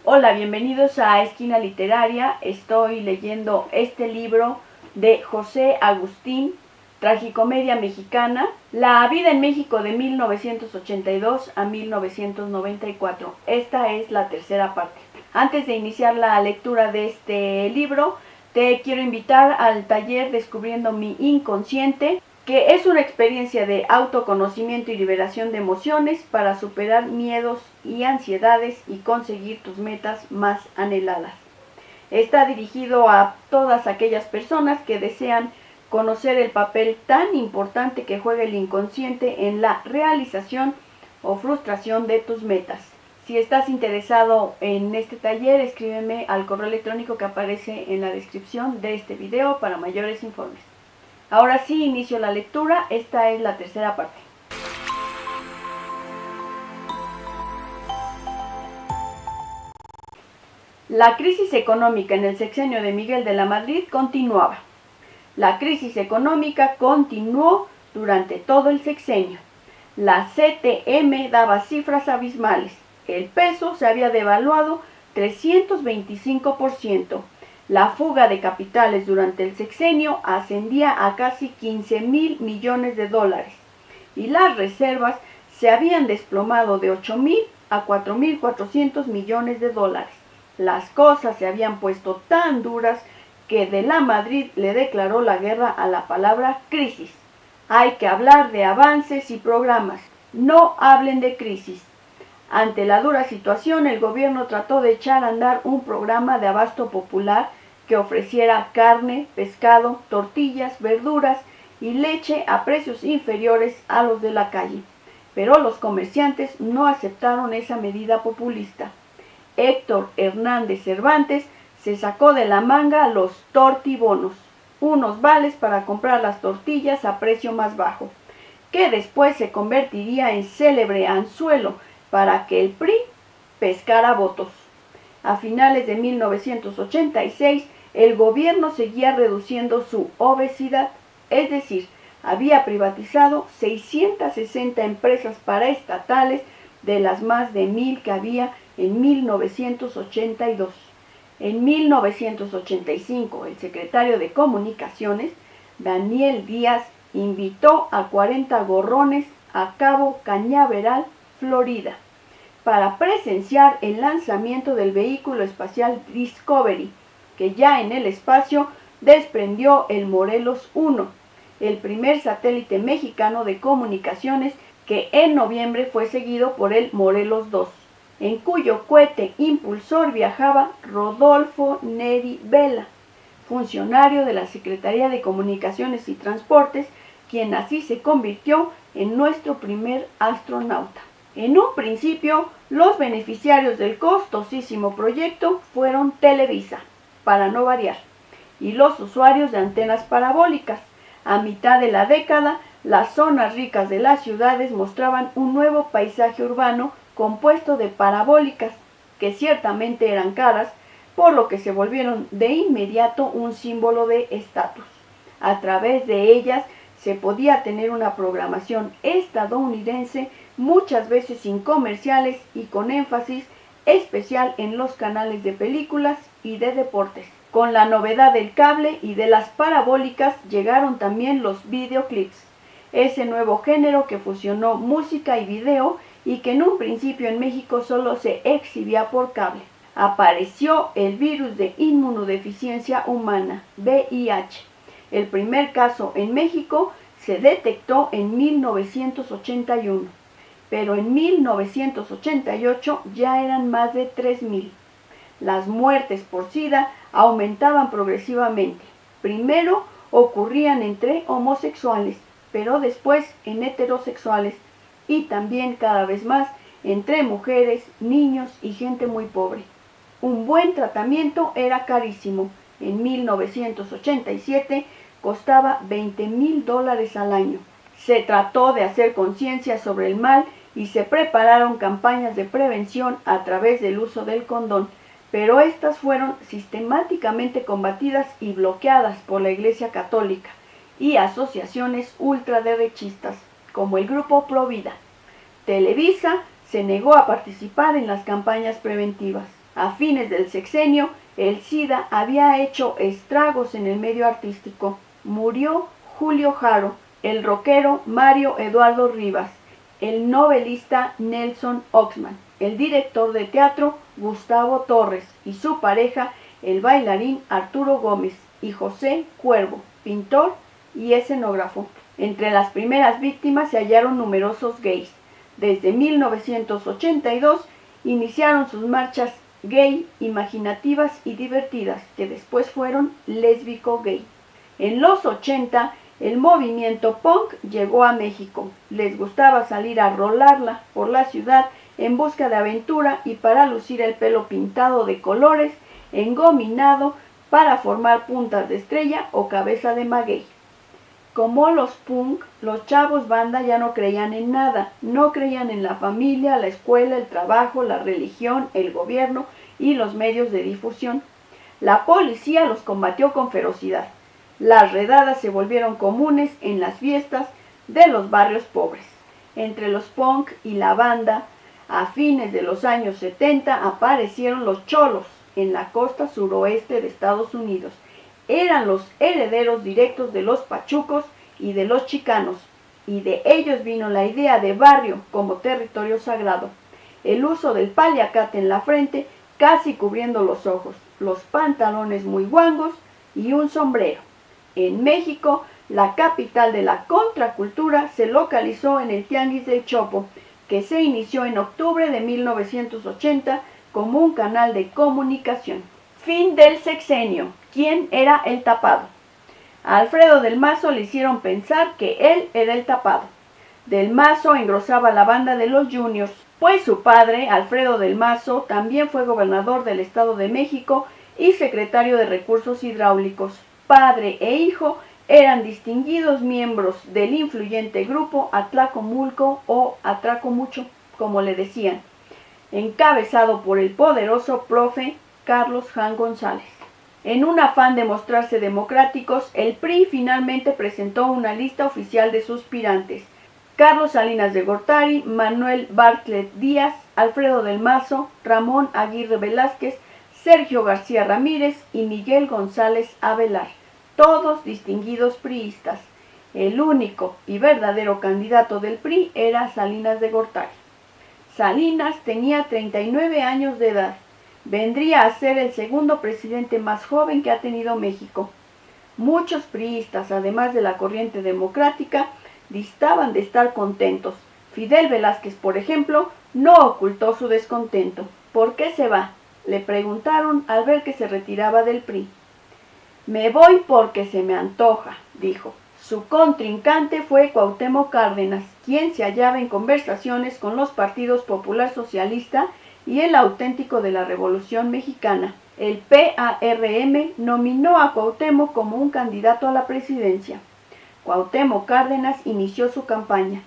Hola, bienvenidos a Esquina Literaria. Estoy leyendo este libro de José Agustín, Tragicomedia Mexicana, La vida en México de 1982 a 1994. Esta es la tercera parte. Antes de iniciar la lectura de este libro, te quiero invitar al taller Descubriendo mi Inconsciente, que es una experiencia de autoconocimiento y liberación de emociones para superar miedos y ansiedades y conseguir tus metas más anheladas. Está dirigido a todas aquellas personas que desean conocer el papel tan importante que juega el inconsciente en la realización o frustración de tus metas. Si estás interesado en este taller, escríbeme al correo electrónico que aparece en la descripción de este video para mayores informes. Ahora sí, inicio la lectura. Esta es la tercera parte. La crisis económica en el sexenio de Miguel de la Madrid continuaba. La crisis económica continuó durante todo el sexenio. La CTM daba cifras abismales. El peso se había devaluado 325%. La fuga de capitales durante el sexenio ascendía a casi 15,000 millones de dólares y las reservas se habían desplomado de 8,000 a 4,400 millones de dólares. Las cosas se habían puesto tan duras que de la Madrid le declaró la guerra a la palabra crisis. Hay que hablar de avances y programas, no hablen de crisis. Ante la dura situación, el gobierno trató de echar a andar un programa de abasto popular que ofreciera carne, pescado, tortillas, verduras y leche a precios inferiores a los de la calle. Pero los comerciantes no aceptaron esa medida populista. Héctor Hernández Cervantes se sacó de la manga los tortibonos, unos vales para comprar las tortillas a precio más bajo, que después se convertiría en célebre anzuelo para que el PRI pescara votos. A finales de 1986, el gobierno seguía reduciendo su obesidad, es decir, había privatizado 660 empresas paraestatales de las más de 1,000 que había en 1982. En 1985, el secretario de Comunicaciones, Daniel Díaz, invitó a 40 gorrones a Cabo Cañaveral, Florida, para presenciar el lanzamiento del vehículo espacial Discovery, que ya en el espacio desprendió el Morelos 1, el primer satélite mexicano de comunicaciones que en noviembre fue seguido por el Morelos 2, en cuyo cohete impulsor viajaba Rodolfo Neri Vela, funcionario de la Secretaría de Comunicaciones y Transportes, quien así se convirtió en nuestro primer astronauta. En un principio, los beneficiarios del costosísimo proyecto fueron Televisa, para no variar, y los usuarios de antenas parabólicas. A mitad de la década, las zonas ricas de las ciudades mostraban un nuevo paisaje urbano compuesto de parabólicas, que ciertamente eran caras, por lo que se volvieron de inmediato un símbolo de estatus. A través de ellas se podía tener una programación estadounidense, muchas veces sin comerciales y con énfasis especial en los canales de películas y de deportes. Con la novedad del cable y de las parabólicas llegaron también los videoclips, ese nuevo género que fusionó música y video y que en un principio en México solo se exhibía por cable. Apareció el virus de inmunodeficiencia humana, VIH. El primer caso en México se detectó en 1981, pero en 1988 ya eran más de 3,000. Las muertes por SIDA aumentaban progresivamente. Primero ocurrían entre homosexuales, pero después en heterosexuales y también cada vez más entre mujeres, niños y gente muy pobre. Un buen tratamiento era carísimo. En 1987 costaba $20,000 al año. Se trató de hacer conciencia sobre el mal y se prepararon campañas de prevención a través del uso del condón, pero estas fueron sistemáticamente combatidas y bloqueadas por la Iglesia Católica y asociaciones ultraderechistas, como el grupo Provida. Televisa se negó a participar en las campañas preventivas. A fines del sexenio, el SIDA había hecho estragos en el medio artístico. Murió Julio Jaro, el rockero Mario Eduardo Rivas, el novelista Nelson Oxman, el director de teatro Gustavo Torres y su pareja, el bailarín Arturo Gómez, y José Cuervo, pintor y escenógrafo. Entre las primeras víctimas se hallaron numerosos gays. Desde 1982 iniciaron sus marchas gay imaginativas y divertidas, que después fueron lésbico-gay. En los 80, el movimiento punk llegó a México. Les gustaba salir a rolarla por la ciudad en busca de aventura y para lucir el pelo pintado de colores, engominado para formar puntas de estrella o cabeza de maguey. Como los punk, los chavos banda ya no creían en nada, no creían en la familia, la escuela, el trabajo, la religión, el gobierno y los medios de difusión. La policía los combatió con ferocidad. Las redadas se volvieron comunes en las fiestas de los barrios pobres. Entre los punk y la banda, a fines de los años 70 aparecieron los cholos en la costa suroeste de Estados Unidos. Eran los herederos directos de los pachucos y de los chicanos, y de ellos vino la idea de barrio como territorio sagrado. El uso del paliacate en la frente, casi cubriendo los ojos, los pantalones muy guangos y un sombrero. En México, la capital de la contracultura se localizó en el Tianguis del Chopo, que se inició en octubre de 1980 como un canal de comunicación. Fin del sexenio. ¿Quién era el tapado? A Alfredo del Mazo le hicieron pensar que él era el tapado. Del Mazo engrosaba la banda de los Juniors, pues su padre, Alfredo del Mazo, también fue gobernador del Estado de México y secretario de Recursos Hidráulicos. Padre e hijo eran distinguidos miembros del influyente grupo Atlacomulco o Atracomucho, como le decían, encabezado por el poderoso profe Carlos Jan González. En un afán de mostrarse democráticos, el PRI finalmente presentó una lista oficial de suspirantes: Carlos Salinas de Gortari, Manuel Bartlett Díaz, Alfredo del Mazo, Ramón Aguirre Velázquez, Sergio García Ramírez y Miguel González Avelar, todos distinguidos priistas. El único y verdadero candidato del PRI era Salinas de Gortari. Salinas tenía 39 años de edad. Vendría a ser el segundo presidente más joven que ha tenido México. Muchos priistas, además de la corriente democrática, distaban de estar contentos. Fidel Velázquez, por ejemplo, no ocultó su descontento. ¿Por qué se va?, le preguntaron al ver que se retiraba del PRI. Me voy porque se me antoja, dijo. Su contrincante fue Cuauhtémoc Cárdenas, quien se hallaba en conversaciones con los partidos Popular Socialista y el Auténtico de la Revolución Mexicana. El PARM nominó a Cuauhtémoc como un candidato a la presidencia. Cuauhtémoc Cárdenas inició su campaña.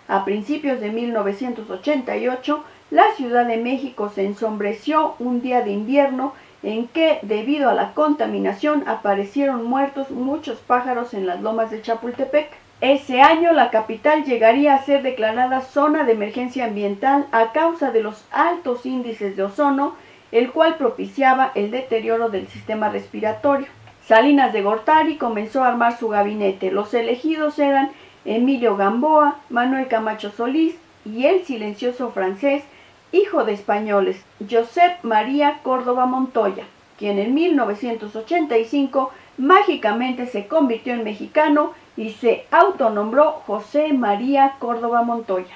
A principios de 1988, la Ciudad de México se ensombreció un día de invierno en que, debido a la contaminación, aparecieron muertos muchos pájaros en las lomas de Chapultepec. Ese año la capital llegaría a ser declarada zona de emergencia ambiental a causa de los altos índices de ozono, el cual propiciaba el deterioro del sistema respiratorio. Salinas de Gortari comenzó a armar su gabinete. Los elegidos eran Emilio Gamboa, Manuel Camacho Solís y el silencioso francés, hijo de españoles, Josep María Córdoba Montoya, quien en 1985 mágicamente se convirtió en mexicano y se autonombró José María Córdoba Montoya.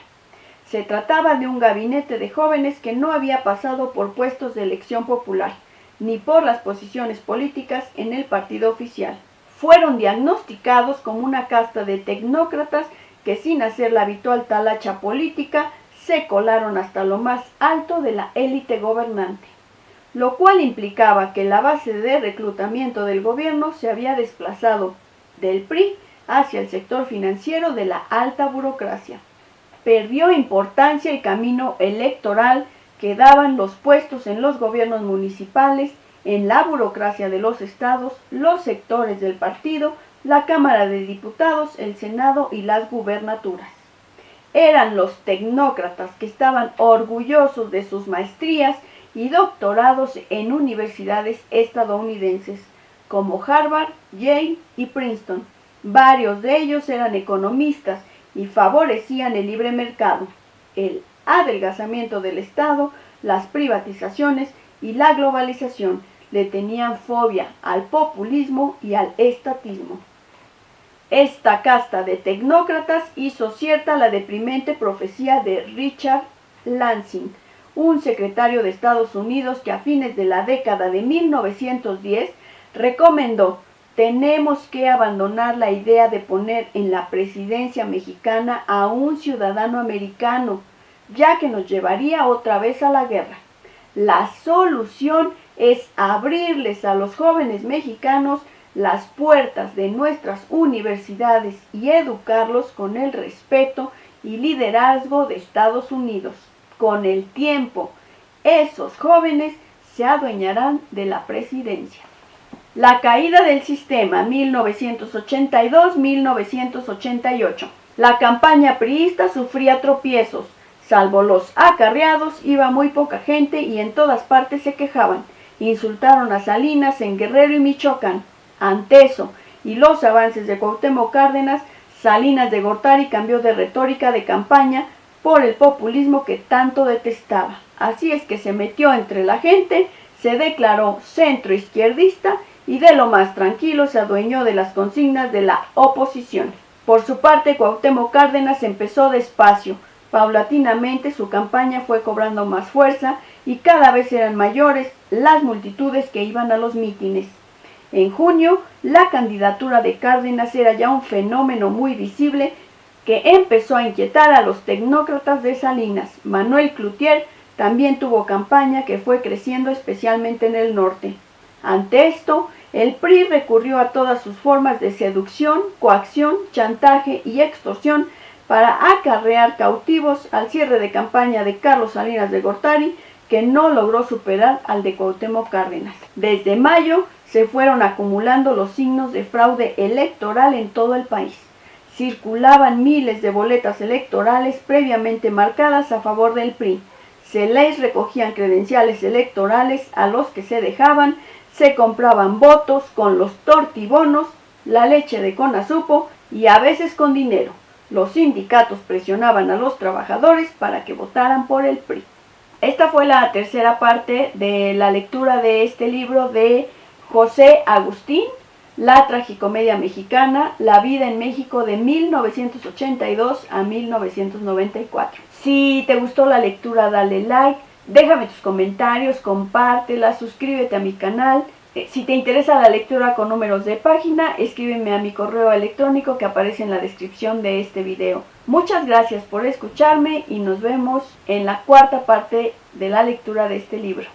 Se trataba de un gabinete de jóvenes que no había pasado por puestos de elección popular, ni por las posiciones políticas en el partido oficial. Fueron diagnosticados como una casta de tecnócratas que, sin hacer la habitual talacha política, se colaron hasta lo más alto de la élite gobernante, lo cual implicaba que la base de reclutamiento del gobierno se había desplazado del PRI hacia el sector financiero de la alta burocracia. Perdió importancia el camino electoral que daban los puestos en los gobiernos municipales, en la burocracia de los estados, los sectores del partido, la Cámara de Diputados, el Senado y las gubernaturas. Eran los tecnócratas que estaban orgullosos de sus maestrías y doctorados en universidades estadounidenses como Harvard, Yale y Princeton. Varios de ellos eran economistas y favorecían el libre mercado, el adelgazamiento del Estado, las privatizaciones y la globalización. Le tenían fobia al populismo y al estatismo. Esta casta de tecnócratas hizo cierta la deprimente profecía de Richard Lansing, un secretario de Estados Unidos que a fines de la década de 1910 recomendó: tenemos que abandonar la idea de poner en la presidencia mexicana a un ciudadano americano, ya que nos llevaría otra vez a la guerra. La solución es abrirles a los jóvenes mexicanos las puertas de nuestras universidades y educarlos con el respeto y liderazgo de Estados Unidos. Con el tiempo, esos jóvenes se adueñarán de la presidencia. La caída del sistema, 1982-1988. La campaña priista sufría tropiezos. Salvo los acarreados, iba muy poca gente y en todas partes se quejaban. Insultaron a Salinas en Guerrero y Michoacán. Ante eso y los avances de Cuauhtémoc Cárdenas, Salinas de Gortari cambió de retórica de campaña por el populismo que tanto detestaba. Así es que se metió entre la gente, se declaró centroizquierdista y de lo más tranquilo se adueñó de las consignas de la oposición. Por su parte, Cuauhtémoc Cárdenas empezó despacio. Paulatinamente su campaña fue cobrando más fuerza y cada vez eran mayores las multitudes que iban a los mítines. En junio, la candidatura de Cárdenas era ya un fenómeno muy visible que empezó a inquietar a los tecnócratas de Salinas. Manuel Cloutier también tuvo campaña que fue creciendo especialmente en el norte. Ante esto, el PRI recurrió a todas sus formas de seducción, coacción, chantaje y extorsión para acarrear cautivos al cierre de campaña de Carlos Salinas de Gortari, que no logró superar al de Cuauhtémoc Cárdenas. Desde mayo se fueron acumulando los signos de fraude electoral en todo el país. Circulaban miles de boletas electorales previamente marcadas a favor del PRI. Se les recogían credenciales electorales a los que se dejaban, se compraban votos con los tortibonos, la leche de Conasupo y a veces con dinero. Los sindicatos presionaban a los trabajadores para que votaran por el PRI. Esta fue la tercera parte de la lectura de este libro de José Agustín, La tragicomedia mexicana, la vida en México de 1982 a 1994. Si te gustó la lectura, dale like, déjame tus comentarios, compártela, suscríbete a mi canal. Si te interesa la lectura con números de página, escríbeme a mi correo electrónico que aparece en la descripción de este video. Muchas gracias por escucharme y nos vemos en la cuarta parte de la lectura de este libro.